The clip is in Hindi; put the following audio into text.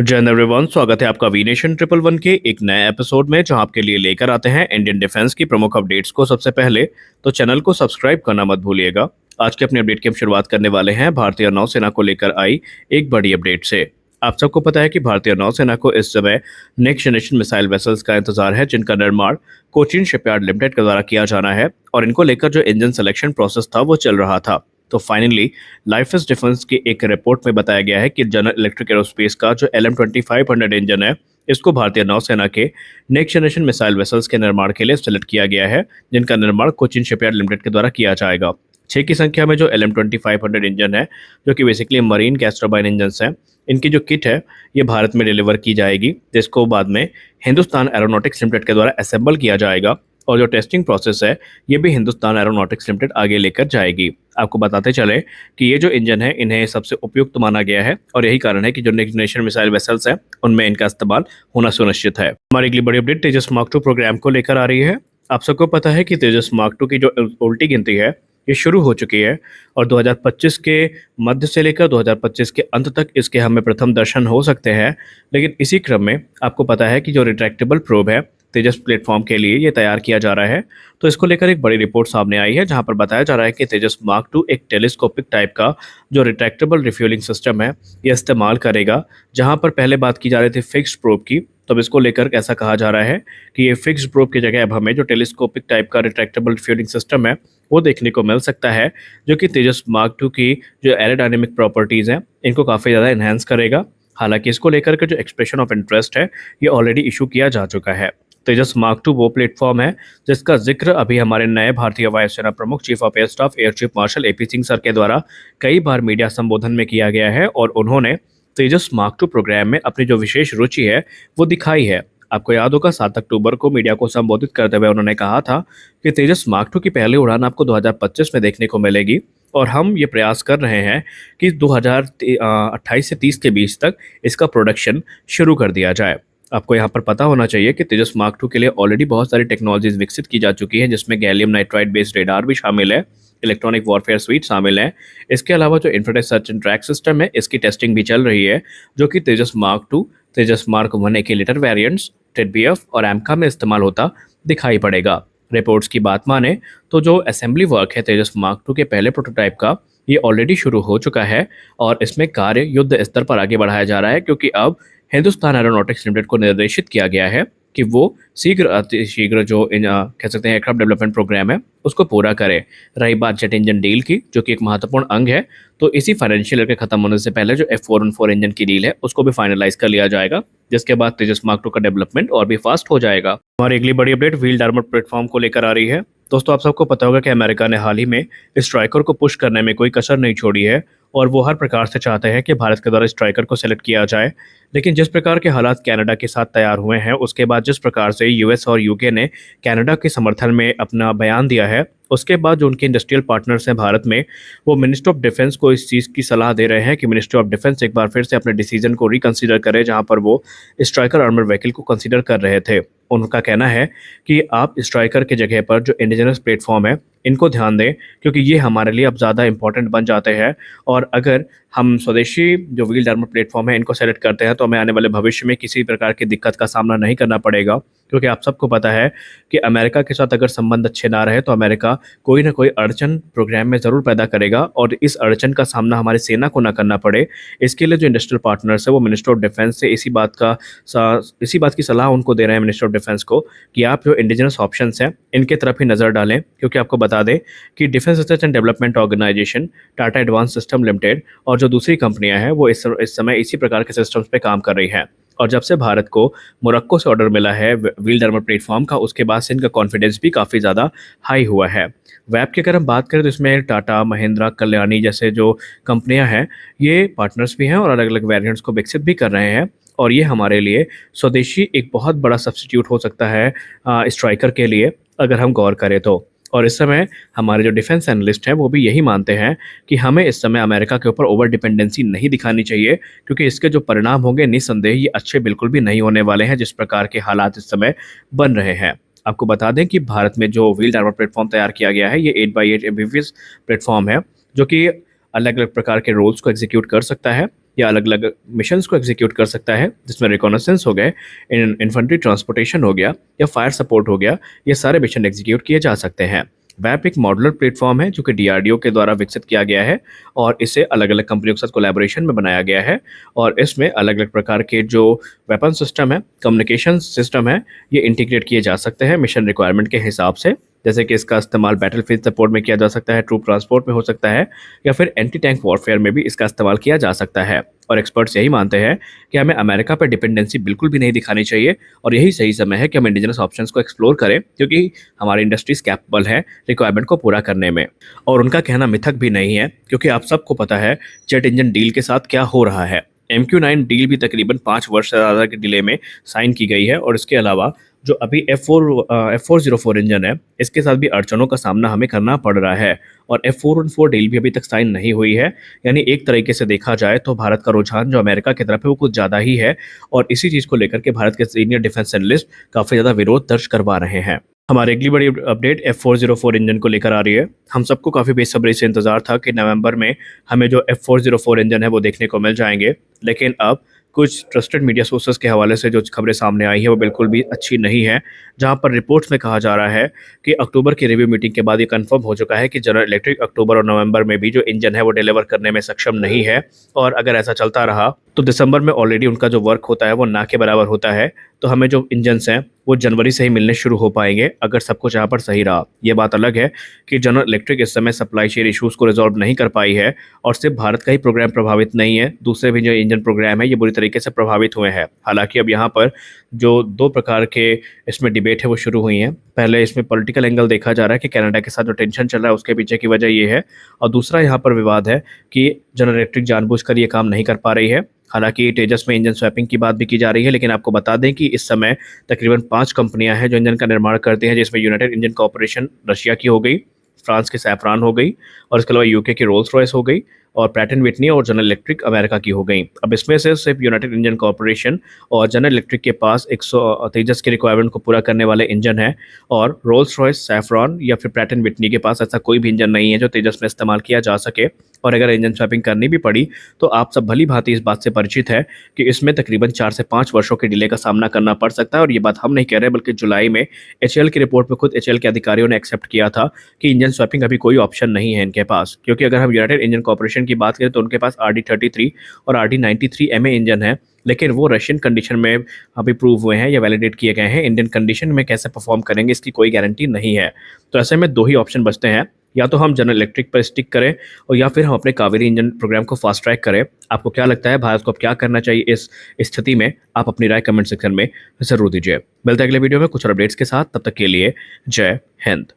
जय हिंद एवरीवन, स्वागत है आपका वी नेशन ट्रिपल वन के एक नए एपिसोड में, जहां आपके लिए लेकर आते हैं इंडियन डिफेंस की प्रमुख अपडेट्स को। सबसे पहले तो चैनल को सब्सक्राइब करना मत भूलिएगा। आज के अपने अपडेट की हम शुरुआत करने वाले हैं भारतीय नौसेना को लेकर आई एक बड़ी अपडेट से। आप सबको पता है कि भारतीय नौसेना को इस समय नेक्स्ट जनरेशन मिसाइल वेसल्स का इंतजार है, जिनका निर्माण कोचिन शिपयार्ड लिमिटेड के द्वारा किया जाना है, और इनको लेकर जो इंजन सिलेक्शन प्रोसेस था वो चल रहा था। तो फाइनली लाइफ इज डिफेंस की एक रिपोर्ट में बताया गया है कि जनरल इलेक्ट्रिक एरोस्पेस का जो LM-2500 इंजन है, इसको भारतीय नौसेना के नेक्स्ट जनरेशन मिसाइल वेसल्स के निर्माण के लिए सेलेक्ट किया गया है, जिनका निर्माण कोचिन शिपयार्ड लिमिटेड के द्वारा किया जाएगा। 6 की संख्या में जो LM-2500 इंजन है, जो कि basically marine gas turbine engine है, इनकी जो किट है ये भारत में डिलीवर की जाएगी, जिसको बाद में हिंदुस्तान एरोनॉटिक्स लिमिटेड के द्वारा असेंबल किया जाएगा, और जो टेस्टिंग प्रोसेस है ये भी हिंदुस्तान एरोनॉटिक्स लिमिटेड आगे लेकर जाएगी। आपको बताते चले कि ये जो इंजन है इन्हें सबसे उपयुक्त माना गया है, और यही कारण है कि जो नेक्स्ट जनरेशन मिसाइल वेसल्स हैं उनमें इनका इस्तेमाल होना सुनिश्चित है। हमारी अगली बड़ी अपडेट तेजस मार्क 2 प्रोग्राम को लेकर आ रही है। आप सबको पता है कि तेजस मार्क 2 की जो उल्टी गिनती है ये शुरू हो चुकी है, और 2025 के मध्य से लेकर 2025 के अंत तक इसके हमें प्रथम दर्शन हो सकते हैं। लेकिन इसी क्रम में आपको पता है कि जो रिट्रैक्टेबल प्रोब है तेजस प्लेटफॉर्म के लिए ये तैयार किया जा रहा है। तो इसको लेकर एक बड़ी रिपोर्ट सामने आई है, जहां पर बताया जा रहा है कि तेजस मार्क 2 एक टेलीस्कोपिक टाइप का जो रिट्रैक्टेबल रिफ्यूलिंग सिस्टम है ये इस्तेमाल करेगा। जहां पर पहले बात की जा रही थी फिक्स्ड प्रोब की, तो अब इसको लेकर ऐसा कहा जा रहा है कि ये फिक्स्ड प्रोब की जगह अब हमें जो टेलीस्कोपिक टाइप का रिट्रैक्टेबल रिफ्यूलिंग सिस्टम है वो देखने को मिल सकता है, जो कि तेजस मार्क 2 की जो एरोडायनेमिक प्रॉपर्टीज़ हैं इनको काफ़ी ज़्यादा इन्हेंस करेगा। हालांकि इसको लेकर के जो एक्सप्रेशन ऑफ इंटरेस्ट है ये ऑलरेडी इशू किया जा चुका है। तेजस मार्क 2 वो प्लेटफॉर्म है जिसका जिक्र अभी हमारे नए भारतीय वायुसेना प्रमुख chief of air staff air chief marshal AP Singh sir के द्वारा कई बार मीडिया संबोधन में किया गया है, और उन्होंने तेजस मार्क 2 प्रोग्राम में अपनी जो विशेष रुचि है वो दिखाई है। आपको याद होगा 7 अक्टूबर को मीडिया को संबोधित करते हुए उन्होंने कहा था कि तेजस मार्क 2 की पहली उड़ान आपको 2025 में देखने को मिलेगी, और हम ये प्रयास कर रहे हैं कि 2028 से 30 के बीच तक इसका प्रोडक्शन शुरू कर दिया जाए। आपको यहाँ पर पता होना चाहिए कि तेजस मार्क 2 के लिए ऑलरेडी बहुत सारी टेक्नोलॉजीज विकसित की जा चुकी हैं, जिसमें गैलियम नाइट्राइड बेस्ड रेडार भी शामिल है, इलेक्ट्रॉनिक वॉरफेयर स्वीट शामिल है। इसके अलावा जो infrared search and track system है इसकी टेस्टिंग भी चल रही है, जो कि तेजस मार्क 2, तेजस मार्क 1 एक्सीलरेटर वेरिएंट्स, TEDBF और AMCA में इस्तेमाल होता दिखाई पड़ेगा। रिपोर्ट्स की बात माने तो जो असेंबली वर्क है तेजस मार्क 2 के पहले प्रोटोटाइप का ये ऑलरेडी शुरू हो चुका है, और इसमें कार्य युद्ध स्तर पर आगे बढ़ाया जा रहा है, क्योंकि अब हिंदुस्तान एरोनॉटिक्स लिमिटेड को निर्देशित किया गया है कि वो शीघ्र अति शीघ्र जो कह सकते हैं एयरक्राफ्ट डेवलपमेंट प्रोग्राम है उसको पूरा करे। रही बात जेट इंजन डील की, जो कि एक महत्वपूर्ण अंग है, तो इसी फाइनेंशियल ईयर के खत्म होने से पहले जो F414 इंजन की डील है उसको भी फाइनलाइज कर लिया जाएगा, जिसके बाद तेजस मार्क 2 का डेवलपमेंट और भी फास्ट हो जाएगा। हमारी अगली बड़ी अपडेट व्हील्ड आर्मर प्लेटफॉर्म को लेकर आ रही है। दोस्तों, आप सबको पता होगा कि अमेरिका ने हाल ही में स्ट्राइकर को पुश करने में कोई कसर नहीं छोड़ी है, और वो हर प्रकार से चाहते हैं कि भारत के द्वारा स्ट्राइकर को सेलेक्ट किया जाए। लेकिन जिस प्रकार के हालात कनाडा के साथ तैयार हुए हैं, उसके बाद जिस प्रकार से US और UK ने कनाडा के समर्थन में अपना बयान दिया है, उसके बाद जो उनके इंडस्ट्रियल पार्टनर्स हैं भारत में, वो मिनिस्ट्री ऑफ डिफेंस को इस चीज़ की सलाह दे रहे हैं कि मिनिस्ट्री ऑफ डिफेंस एक बार फिर से अपने डिसीजन को रिकंसीडर करे, जहां पर वो स्ट्राइकर आर्मर व्हीकल को कंसीडर कर रहे थे। उनका कहना है कि आप स्ट्राइकर के जगह पर जो इंडिजिनस प्लेटफॉर्म है इनको ध्यान दें, क्योंकि ये हमारे लिए अब ज़्यादा इंपॉर्टेंट बन जाते हैं, और अगर हम स्वदेशी जो व्हील्ड आर्मर प्लेटफॉर्म है इनको सेलेक्ट करते हैं तो हमें आने वाले भविष्य में किसी प्रकार की दिक्कत का सामना नहीं करना पड़ेगा। क्योंकि आप सबको पता है कि अमेरिका के साथ अगर संबंध अच्छे ना रहे तो अमेरिका कोई ना कोई अड़चन प्रोग्राम में ज़रूर पैदा करेगा, और इस अड़चन का सामना हमारी सेना को ना करना पड़े, इसके लिए जो इंडस्ट्रियल पार्टनर्स है वो मिनिस्टर ऑफ डिफेंस से इसी बात की सलाह उनको दे रहे हैं, मिनिस्टर ऑफ डिफेंस को, कि आप जो इंडिजिनस ऑप्शंस हैं इनके तरफ ही नज़र डालें। क्योंकि आपको बता दें कि defence research and development organisation, Tata advance system limited और जो दूसरी कंपनियां हैं वो इस समय इसी प्रकार के सिस्टम्स पे काम कर रही हैं। और जब से भारत को मोरक्को से ऑर्डर मिला है व्हील्ड आर्मर प्लेटफॉर्म का, उसके बाद से इनका कॉन्फिडेंस भी काफ़ी ज़्यादा हाई हुआ है। वेब की अगर हम बात करें तो इसमें टाटा, महिंद्रा, कल्याणी जैसे जो कंपनियां हैं ये पार्टनर्स भी हैं, और अलग अलग वेरिएंट्स को विकसित भी कर रहे हैं, और ये हमारे लिए स्वदेशी एक बहुत बड़ा सब्स्टिट्यूट हो सकता है स्ट्राइकर के लिए, अगर हम गौर करें तो। और इस समय हमारे जो डिफेंस एनालिस्ट हैं वो भी यही मानते हैं कि हमें इस समय अमेरिका के ऊपर ओवर डिपेंडेंसी नहीं दिखानी चाहिए, क्योंकि इसके जो परिणाम होंगे निस्संदेह ये अच्छे बिल्कुल भी नहीं होने वाले हैं, जिस प्रकार के हालात इस समय बन रहे हैं। आपको बता दें कि भारत में जो व्हील्ड आर्मर प्लेटफॉर्म तैयार किया गया है ये 8x8 एम्फीबियस प्लेटफॉर्म है, जो कि अलग अलग प्रकार के रोल्स को एग्जीक्यूट कर सकता है। या अलग अलग मिशंस को एग्जीक्यूट कर सकता है, जिसमें रिकॉनेसेंस हो गए, इन्फेंट्री ट्रांसपोर्टेशन हो गया या फायर सपोर्ट हो गया। ये सारे मिशन एग्जीक्यूट किए जा सकते हैं। वैप एक मॉडुलर प्लेटफॉर्म है जो कि डीआरडीओ के द्वारा विकसित किया गया है और इसे अलग अलग कंपनियों के साथ कोलैबोरेशन में बनाया गया है। और इसमें अलग अलग प्रकार के जो वेपन सिस्टम है, कम्युनिकेशन सिस्टम है, ये इंटीग्रेट किए जा सकते हैं मिशन रिक्वायरमेंट के हिसाब से। जैसे कि इसका इस्तेमाल बैटलफील्ड सपोर्ट में किया जा सकता है, ट्रूप ट्रांसपोर्ट में हो सकता है, या फिर एंटी टैंक वॉरफेयर में भी इसका इस्तेमाल किया जा सकता है। और एक्सपर्ट्स यही मानते हैं कि हमें अमेरिका पर डिपेंडेंसी बिल्कुल भी नहीं दिखानी चाहिए और यही सही समय है कि हम इंडिजिनस ऑप्शंस को एक्सप्लोर करें, क्योंकि हमारी इंडस्ट्रीज कैपेबल है रिक्वायरमेंट को पूरा करने में। और उनका कहना मिथक भी नहीं है, क्योंकि आप सबको पता है जेट इंजन डील के साथ क्या हो रहा है। MQ-9 डील भी तकरीबन 5 वर्ष से ज़्यादा के डिले में साइन की गई है और इसके अलावा जो अभी F404 इंजन है, इसके साथ भी अड़चनों का सामना हमें करना पड़ रहा है और F414 डील भी अभी तक साइन नहीं हुई है। यानी एक तरीके से देखा जाए तो भारत का रुझान जो अमेरिका की तरफ है वो कुछ ज़्यादा ही है और इसी चीज़ को लेकर के भारत के सीनियर डिफेंस एनालिस्ट काफ़ी ज़्यादा विरोध दर्ज करवा रहे हैं। हमारी अगली बड़ी अपडेट F404 इंजन को लेकर आ रही है। हम सबको काफ़ी बेसब्री से इंतजार था कि नवंबर में हमें जो F404 इंजन है वो देखने को मिल जाएंगे, लेकिन अब कुछ ट्रस्टेड मीडिया सोर्सेज के हवाले से जो खबरें सामने आई है वो बिल्कुल भी अच्छी नहीं है, जहां पर रिपोर्ट्स में कहा जा रहा है कि अक्टूबर की रिव्यू मीटिंग के बाद ये कंफर्म हो चुका है कि जनरल इलेक्ट्रिक अक्टूबर और नवंबर में भी जो इंजन है वो डिलीवर करने में सक्षम नहीं है। और अगर ऐसा चलता रहा तो दिसंबर में ऑलरेडी उनका जो वर्क होता है वो ना के बराबर होता है, तो हमें जो इंजन्स हैं वो जनवरी से ही मिलने शुरू हो पाएंगे अगर सब कुछ यहाँ पर सही रहा। ये बात अलग है कि जनरल इलेक्ट्रिक इस समय सप्लाई चेन इशूज़ को रिजॉल्व नहीं कर पाई है और सिर्फ भारत का ही प्रोग्राम प्रभावित नहीं है, दूसरे भी जो इंजन प्रोग्राम है ये बुरी तरीके से प्रभावित हुए हैं। हालांकि अब यहाँ पर जो दो प्रकार के इसमें डिबेट है वो शुरू हुई हैं। पहले इसमें पॉलिटिकल एंगल देखा जा रहा है कि कनाडा के साथ जो टेंशन चल रहा है उसके पीछे की वजह ये है, और दूसरा यहाँ पर विवाद है कि जनरल इलेक्ट्रिक जानबूझकर ये काम नहीं कर पा रही है। हालांकि तेजस में इंजन स्वैपिंग की बात भी की जा रही है, लेकिन आपको बता दें कि इस समय तकरीबन 5 कंपनियां हैं जो इंजन का निर्माण करती हैं, जिसमें यूनाइटेड इंजन कॉर्पोरेशन रशिया की हो गई, फ्रांस की सैफरान हो गई और इसके अलावा यूके की रोल्स रॉयस हो गई और प्रैट एंड विटनी और जनरल इलेक्ट्रिक अमेरिका की हो गई। अब इसमें से सिर्फ यूनाइटेड इंजन कॉर्पोरेशन और जनरल इलेक्ट्रिक के पास 100 तेजस के रिक्वायरमेंट को पूरा करने वाले इंजन है और रोल्स रॉयस, सैफरॉन या फिर प्रैट एंड विटनी के पास ऐसा कोई भी इंजन नहीं है जो तेजस में इस्तेमाल किया जा सके। और अगर इंजन स्वैपिंग करनी भी पड़ी तो आप सब भली भांति इस बात से परिचित है कि इसमें तकरीबन 4 से 5 वर्षों के डिले का सामना करना पड़ सकता है। और ये बात हम नहीं कह रहे, बल्कि जुलाई में HAL की रिपोर्ट में खुद HAL के अधिकारियों ने एक्सेप्ट किया था कि इंजन स्वैपिंग अभी कोई ऑप्शन नहीं है इनके पास। क्योंकि अगर हम यूनाइटेड इंजन कॉर्पोरेशन की बात करें तो उनके पास RD33 और RD93 MA इंजन है, लेकिन वो रशियन कंडीशन में अभी प्रूव हुए हैं या वैलिडेट किए गए हैं। इंडियन कंडीशन में कैसे परफॉर्म करेंगे इसकी कोई गारंटी नहीं है। तो ऐसे में 2 ही ऑप्शन बचते हैं, या तो हम जनरल इलेक्ट्रिक पर स्टिक करें और या फिर हम अपने कावेरी इंजन प्रोग्राम को फास्ट ट्रैक करें। आपको क्या लगता है, भारत को अब क्या करना चाहिए इस स्थिति में? आप अपनी राय कमेंट सेक्शन में जरूर दीजिए। मिलते हैं अगले वीडियो में कुछ और अपडेट्स के साथ, तब तक के लिए जय हिंद।